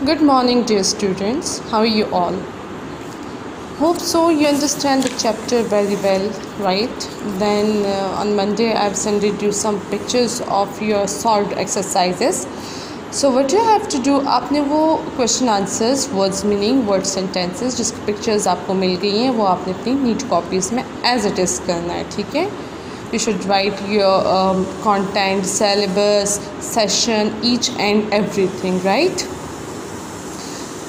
Good morning, dear students. How are you all? Hope so you understand the chapter very well, right? Then on Monday I've sent you some pictures of your solved exercises. So what you have to do, आपने वो question answers, words meaning, word sentences जिसकी pictures आपको मिल गई हैं वो आपने अपनी neat copies में as it is करना है, ठीक है? You should write your content, syllabus, session, each and everything, right?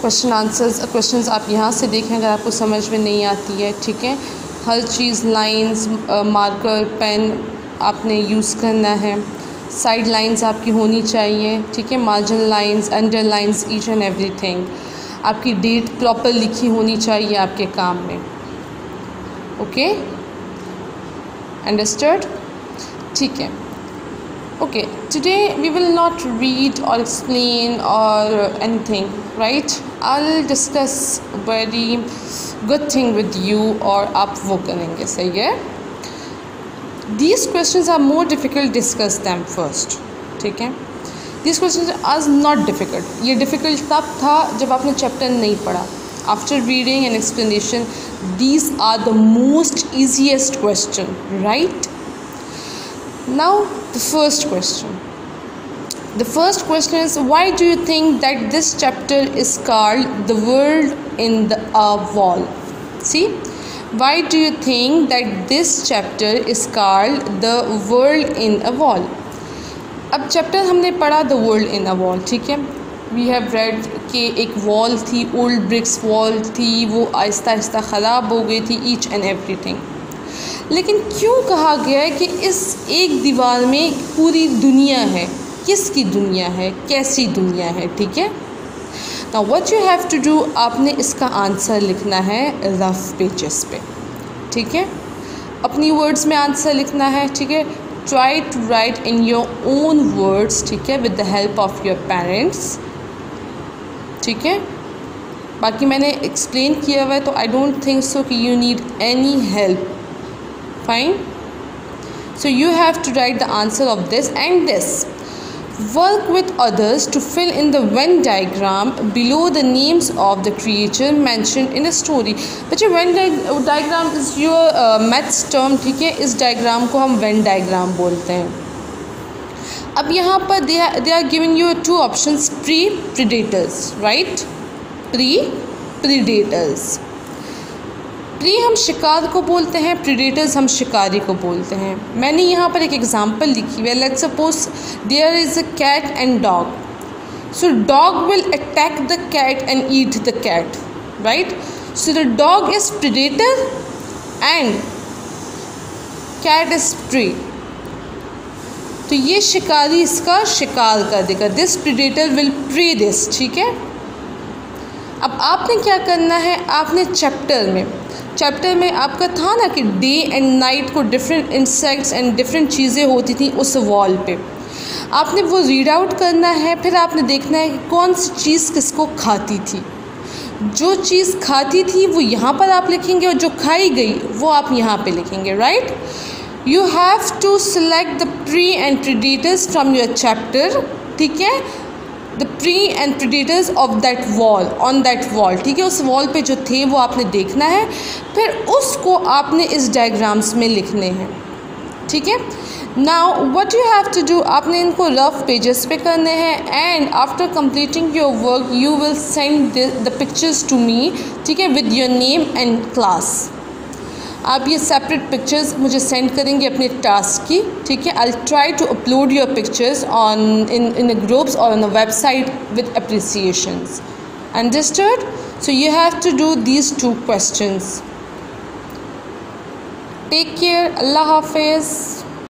Questions आप यहाँ से देखें अगर आपको समझ में नहीं आती है, ठीक है? हर चीज़ लाइंस, मार्कर, पेन आपने यूज़ करना है। साइड लाइंस आपकी होनी चाहिए, ठीक है? Margin lines, under lines, each and everything. आपकी डेट प्रॉपर लिखी होनी चाहिए आपके काम में। Okay, understood? ठीक है। Okay, today we will not read or explain or anything, right? I'll discuss very good thing with you और आप वो करेंगे, सही है? These questions are more difficult, discuss them first, ठीक है? These questions are not difficult. ये difficult तब था जब आपने chapter नहीं पढ़ा. After reading and explanation, these are the most easiest question, right? Now the first question. The first question is, why do you think that this chapter is called The World in a Wall? See, why do you think that this chapter is called The World in a Wall? अब chapter हमने पढ़ा The World in a Wall, ठीक है? We have read कि एक wall थी, old bricks wall थी, वो आहिस्ता आहिस्ता ख़राब हो गई थी, each and everything. लेकिन क्यों कहा गया है कि इस एक दीवार में पूरी दुनिया है? किसकी दुनिया है, कैसी दुनिया है, ठीक है? Now what you have to do, आपने इसका आंसर लिखना है रफ पेजेस पे, ठीक है? अपनी वर्ड्स में आंसर लिखना है, ठीक है? Try to write in your own words, ठीक है, with the help of your parents, ठीक है? बाकी मैंने एक्सप्लेन किया हुआ है, तो आई डोंट थिंक सो कि you need any help. Fine. So you have to write the answer of this and this. Work with others to fill in the Venn diagram below the names of the creature mentioned in a story. बच्चे Venn diagram is your maths term, ठीक है? इस diagram को हम Venn diagram बोलते हैं. अब यहाँ पर they are giving you two options, predators, right? Predators. Pre हम शिकार को बोलते हैं, प्रीडेटर्स हम शिकारी को बोलते हैं. मैंने यहाँ पर एक एग्जांपल लिखी हुई है. Let's suppose there is a cat and dog. So dog will attack the cat and eat the cat, right? So the dog is predator and cat is prey. तो ये शिकारी इसका शिकार कर देगा. This predator will prey this, ठीक है? अब आपने क्या करना है, आपने चैप्टर में आपका था ना कि डे एंड नाइट को डिफरेंट इंसेक्ट्स एंड डिफरेंट चीज़ें होती थी उस वॉल पे. आपने वो रीड आउट करना है. फिर आपने देखना है कि कौन सी चीज़ किसको खाती थी. जो चीज़ खाती थी वो यहाँ पर आप लिखेंगे और जो खाई गई वो आप यहाँ पे लिखेंगे, right? You have to select the prey and predators from your chapter, ठीक है? The prey and predators of that wall, on that wall, ठीक है? उस वॉल पे जो थे वो आपने देखना है. फिर उसको आपने इस डायग्राम्स में लिखने हैं, ठीक है? Now what you have to do, आपने इनको रफ पेजेस पे करने हैं. And after completing your work you will send the pictures to me, ठीक है, with your name and class. आप ये सेपरेट पिक्चर्स मुझे सेंड करेंगे अपने टास्क की, ठीक है? I will try to upload your pictures on in a groups और on a website with appreciations. Understood? So you have to do these two questions. Take care. अल्लाह हाफिज़.